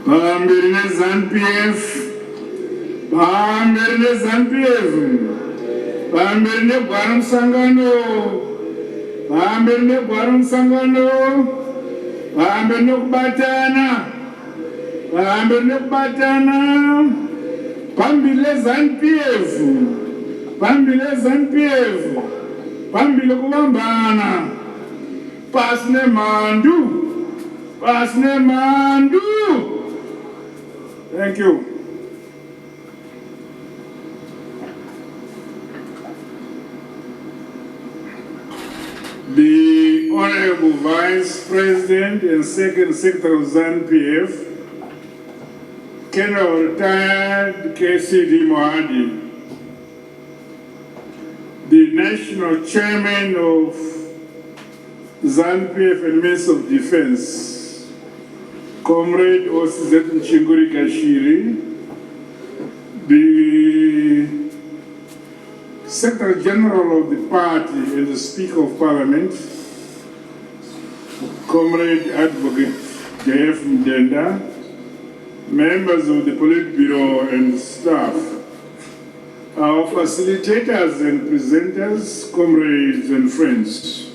Bambirine ZANU-PF, Bambirine ZANU-PF, Bambirine Gwarum Sangano, Bambirine Gwarum Sangano, Bambirine Kubatana, Bambirine Kubatana, Bambile ZANU-PF, Bambile ZANU-PF, Bambile Kubambana, Pasne Mandu, Pasne Mandu. Thank you. The Honorable Vice President and Second Secretary of ZANU-PF, Colonel Retired KCD Mohadi, the National Chairman of ZANU-PF and Minister of Defense, Comrade Osizet Nchinguri Kashiri, the Secretary General of the party and the Speaker of Parliament, Comrade Advocate J.F. Mdenda, members of the Politburo and staff, our facilitators and presenters, comrades and friends.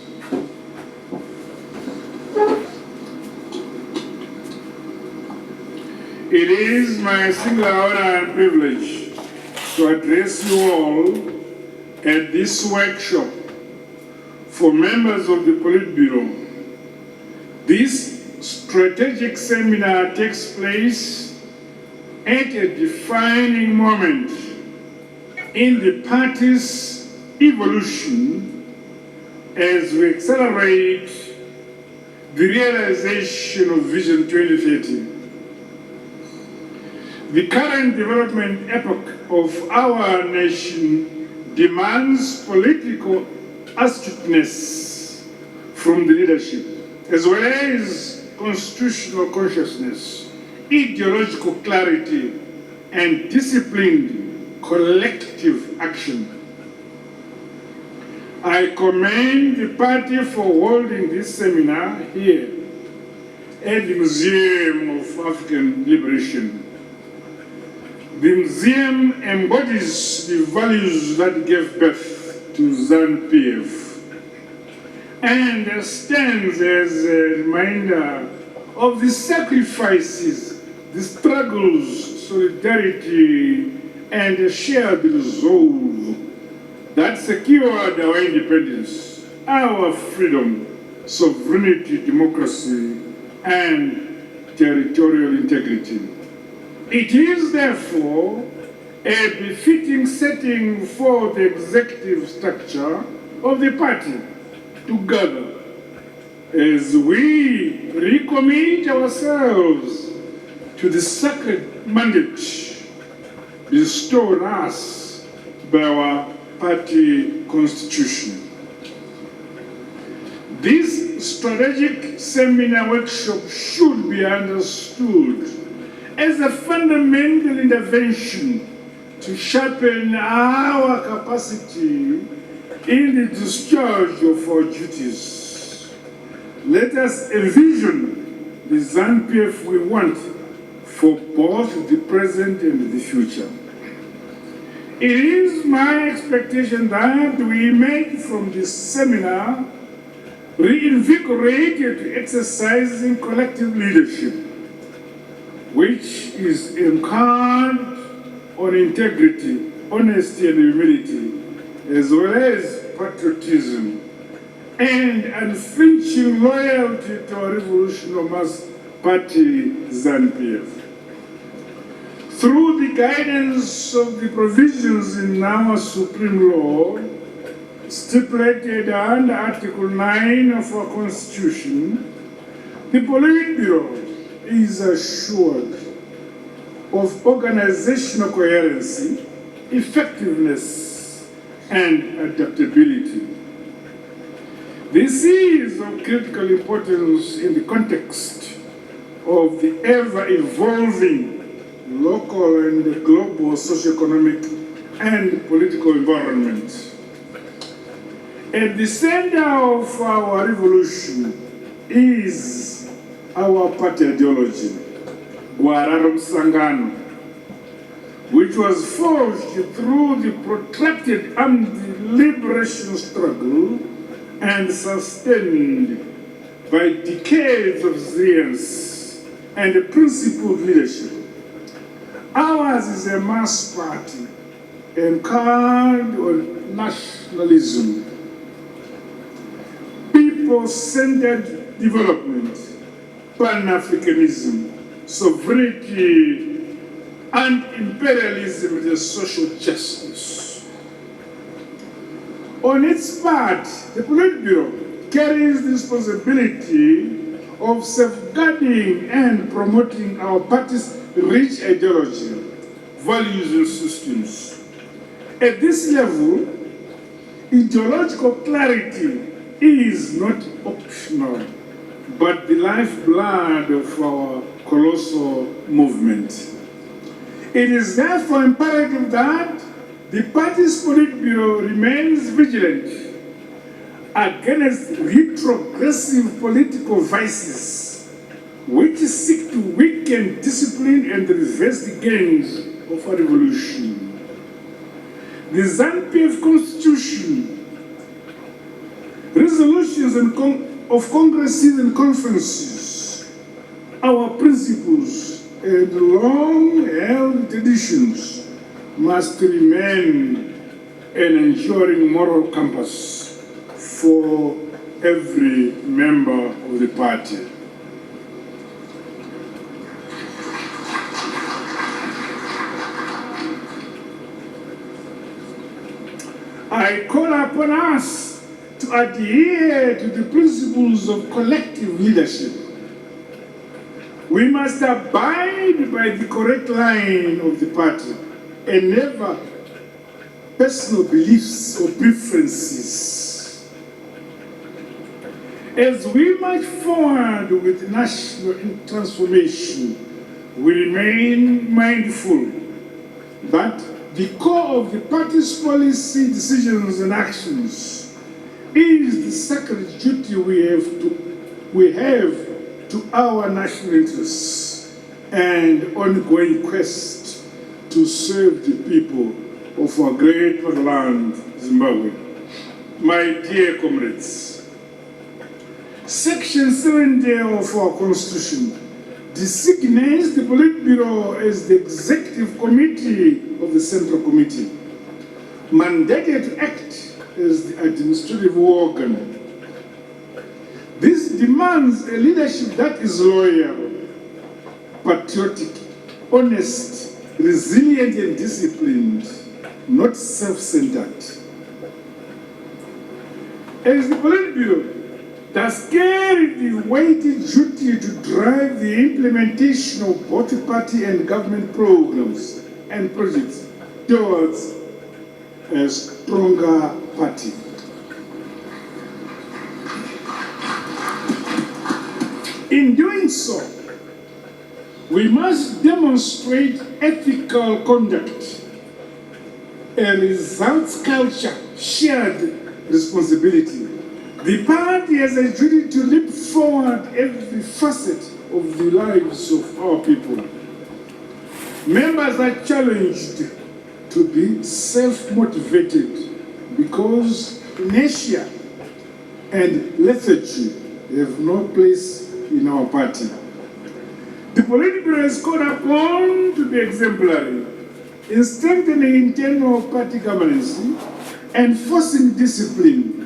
It is my singular honor and privilege to address you all at this workshop for members of the Politburo. This strategic seminar takes place at a defining moment in the party's evolution as we accelerate the realization of Vision 2030. The current development epoch of our nation demands political astuteness from the leadership, as well as constitutional consciousness, ideological clarity, and disciplined collective action. I commend the party for holding this seminar here at the Museum of African Liberation. The museum embodies the values that gave birth to ZANU-PF and stands as a reminder of the sacrifices, the struggles, solidarity, and a shared resolve that secured our independence, our freedom, sovereignty, democracy, and territorial integrity. It is therefore a befitting setting for the executive structure of the party to gather as we recommit ourselves to the sacred mandate bestowed on us by our party constitution. This strategic seminar workshop should be understood as a fundamental intervention to sharpen our capacity in the discharge of our duties. Let us envision the ZANU-PF we want for both the present and the future. It is my expectation that we make from this seminar reinvigorated exercising collective leadership, which is anchored on integrity, honesty, and humility, as well as patriotism and unflinching loyalty to our revolutionary mass party, ZANU-PF. Through the guidance of the provisions in our Supreme Law, stipulated under Article 9 of our Constitution, the Politburo is assured of organizational coherency, effectiveness, and adaptability. This is of critical importance in the context of the ever-evolving local and global socio-economic and political environment. At the center of our revolution is our party ideology, Gwara Msangano, which was forged through the protracted armed liberation struggle and sustained by decades of zealous and principled leadership. Ours is a mass party anchored on nationalism, people-centered development, Pan-Africanism, sovereignty, and imperialism and social justice. On its part, the Politburo carries the responsibility of safeguarding and promoting our party's rich ideology, values, and systems. At this level, ideological clarity is not optional, but the lifeblood of our colossal movement. It is therefore imperative that the party's Politburo remains vigilant against retrogressive political vices which seek to weaken discipline and reverse the gains of a revolution. The ZANU-PF Constitution, resolutions of congresses and conferences, our principles and long-held traditions must remain an enduring moral compass for every member of the party. I call upon us to adhere to the principles of collective leadership. We must abide by the correct line of the party and never personal beliefs or preferences. As we march forward with national transformation, we remain mindful that the core of the party's policy, decisions, and actions is the sacred duty we have to our national interests and ongoing quest to serve the people of our great motherland, Zimbabwe. My dear comrades, Section 70 of our Constitution designates the Politburo as the executive committee of the Central Committee, mandated to act as the administrative organ. This demands a leadership that is loyal, patriotic, honest, resilient, and disciplined, not self-centered. As the Politburo does carry the weighty duty to drive the implementation of both party and government programs and projects towards a stronger party. In doing so, we must demonstrate ethical conduct, a results culture, shared responsibility. The party has a duty to leap forward every facet of the lives of our people. Members are challenged to be self-motivated because inertia and lethargy have no place in our party. The Politburo is called upon to be exemplary in strengthening internal party governance, enforcing discipline,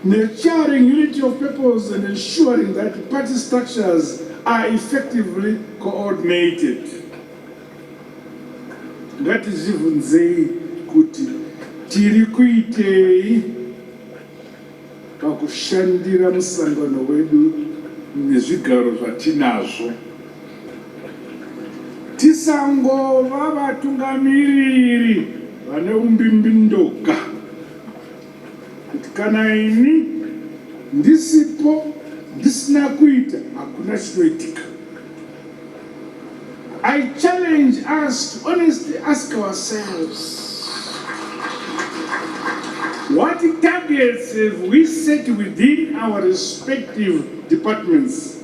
nurturing unity of purpose, and ensuring that party structures are effectively coordinated. Ngati zvinzwirei kuti tiri kuitei pakushandira musangano wedu nezvigaro zvatinazvo. Tisangova vatungamiriri vane umbimbi kuti kana ini ndisipo ndisina kuita hakuna chinoitika. I challenge us to honestly ask ourselves, what targets have we set within our respective departments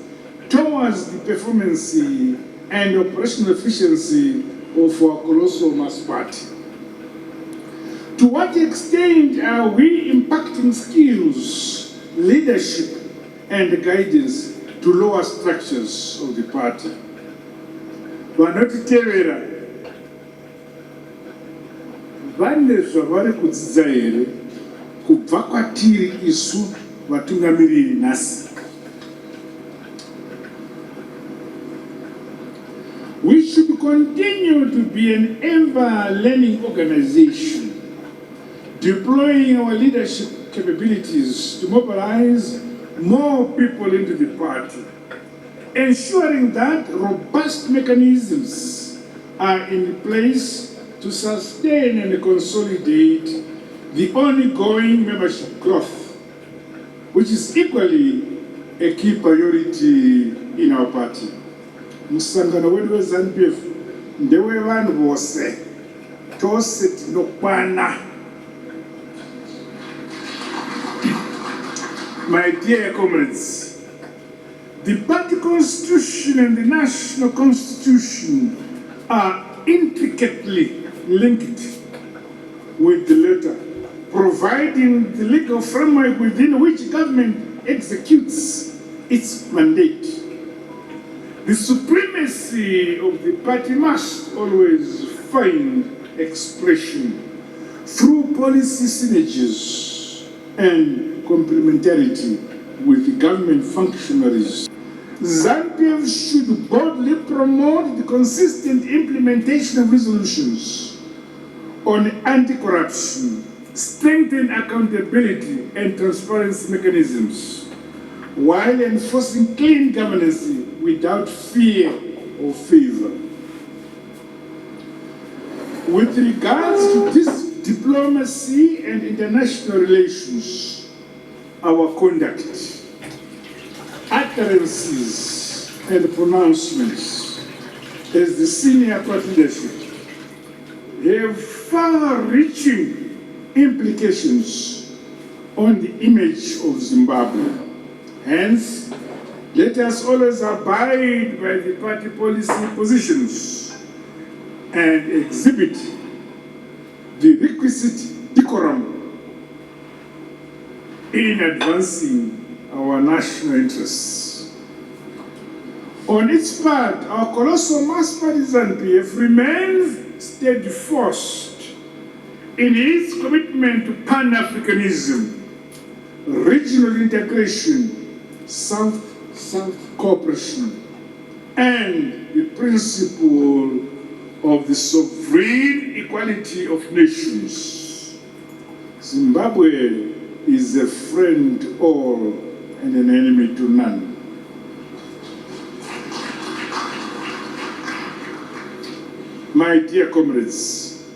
towards the performance and operational efficiency of our colossal mass party. To what extent are we impacting skills, leadership, and guidance to lower structures of the party? Vanotitevera vane zvavari kudzidza here kubva kwatiri isu vatungamiriri nhasi? We should continue to be an ever-learning organization, deploying our leadership capabilities to mobilize more people into the party, ensuring that robust mechanisms are in place to sustain and consolidate the ongoing membership growth, which is equally a key priority in our party. Musangano wedu weZANU-PF ndewe vanhu vose, tose tinokwana. My dear comrades, the party constitution and the national constitution are intricately linked with the latter, providing the legal framework within which government executes its mandate. The supremacy of the party must always find expression through policy synergies and complementarity with the government functionaries. ZANU-PF should boldly promote the consistent implementation of resolutions on anti-corruption, strengthen accountability and transparency mechanisms, while enforcing clean governance without fear or favor. With regards to this diplomacy and international relations, our conduct, utterances and pronouncements as the senior party leadership have far-reaching implications on the image of Zimbabwe. Hence, let us always abide by the party policy positions and exhibit the requisite decorum in advancing our national interests. On its part, our colossal mass party ZANU-PF remains steadfast in its commitment to Pan-Africanism, regional integration, South-South cooperation, and the principle of the sovereign equality of nations. Zimbabwe is a friend to all and an enemy to none. My dear comrades,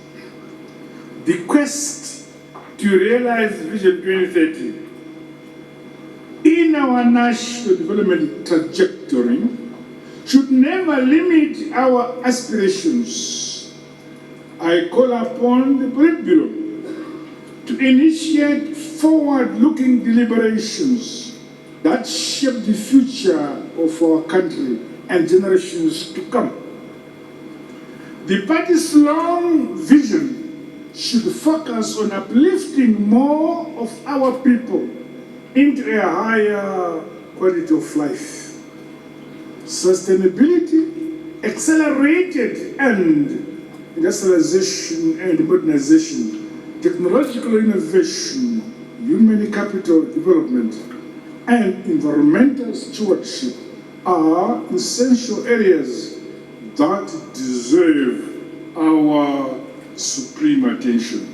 the quest to realize Vision 2030 in our national development trajectory should never limit our aspirations. I call upon the Politburo to initiate forward-looking deliberations that shape the future of our country and generations to come. The party's long vision should focus on uplifting more of our people into a higher quality of life. Sustainability, accelerated and industrialization and modernization, technological innovation, human capital development, and environmental stewardship are essential areas that deserve our supreme attention.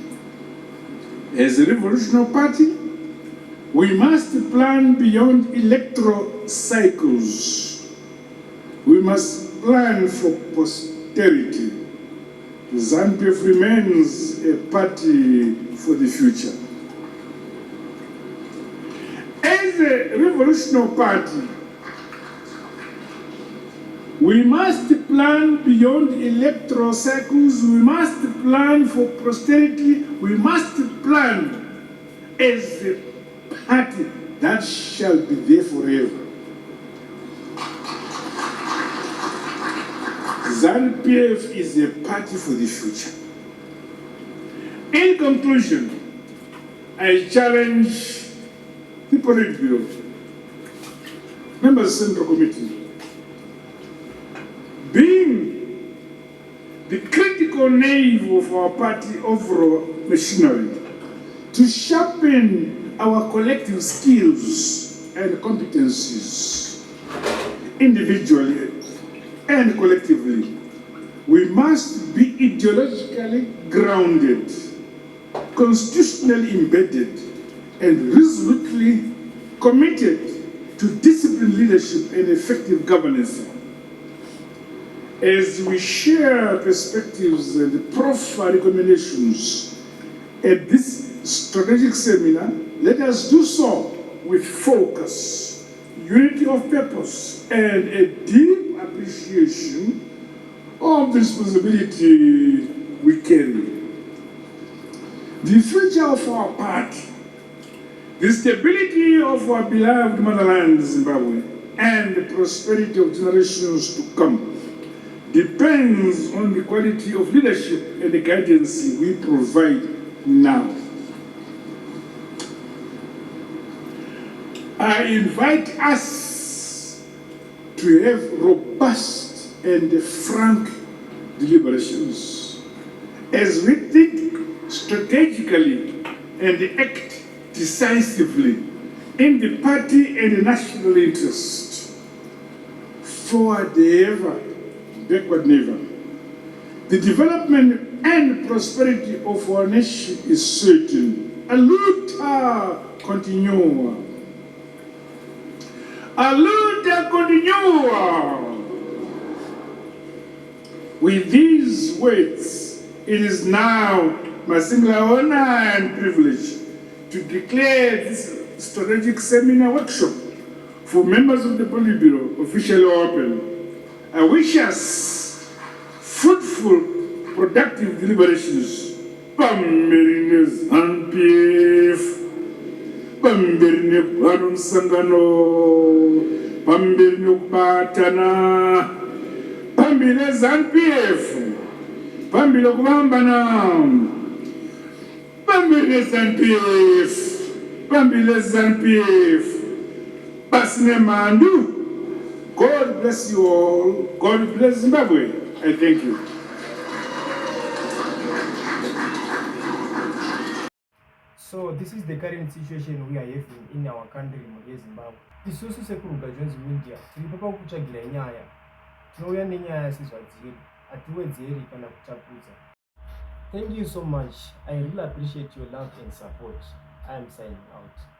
As a revolutionary party, we must plan beyond electoral cycles. We must plan for posterity. ZANU-PF remains a party for the future. As a revolutionary party, we must plan beyond electoral cycles, we must plan for posterity, we must plan as a party that shall be there forever. ZANU-PF is a party for the future. In conclusion, I challenge the Politburo, members of the Central Committee, being the critical nave of our party overall machinery, to sharpen our collective skills and competencies individually and collectively. We must be ideologically grounded, constitutionally embedded, and resolutely committed to disciplined leadership and effective governance. As we share perspectives and proffer recommendations at this strategic seminar, let us do so with focus, unity of purpose, and a deep appreciation of the responsibility we carry. The future of our party, the stability of our beloved motherland, Zimbabwe, and the prosperity of generations to come depends on the quality of leadership and the guidance we provide now. I invite us to have robust and frank deliberations as we think strategically and act decisively in the party and the national interest. Forward ever, backward never. The development and prosperity of our nation is certain. A luta continua. A luta continua. With these words, it is now my singular honor and privilege to declare this strategic seminar workshop for members of the Politburo officially open. I wish us fruitful, productive deliberations. Pamberi ZANU-PF, pamberi Banu Msangano, pamberi kubatana, pamberi ZANU-PF, pamberi kubambana, pamberi ZANU-PF, pamberi ZANU-PF, pasine mandu. God bless you all. God bless Zimbabwe. I thank you. So this is the current situation we are having in our country, Zimbabwe. Isusu sekuruga Jones Media, tiripo kuchagira nyaya. Tinouya nenyaya sizvadziri, atiwedzeri kana kutapudza. Thank you so much. I really appreciate your love and support. I am signing out.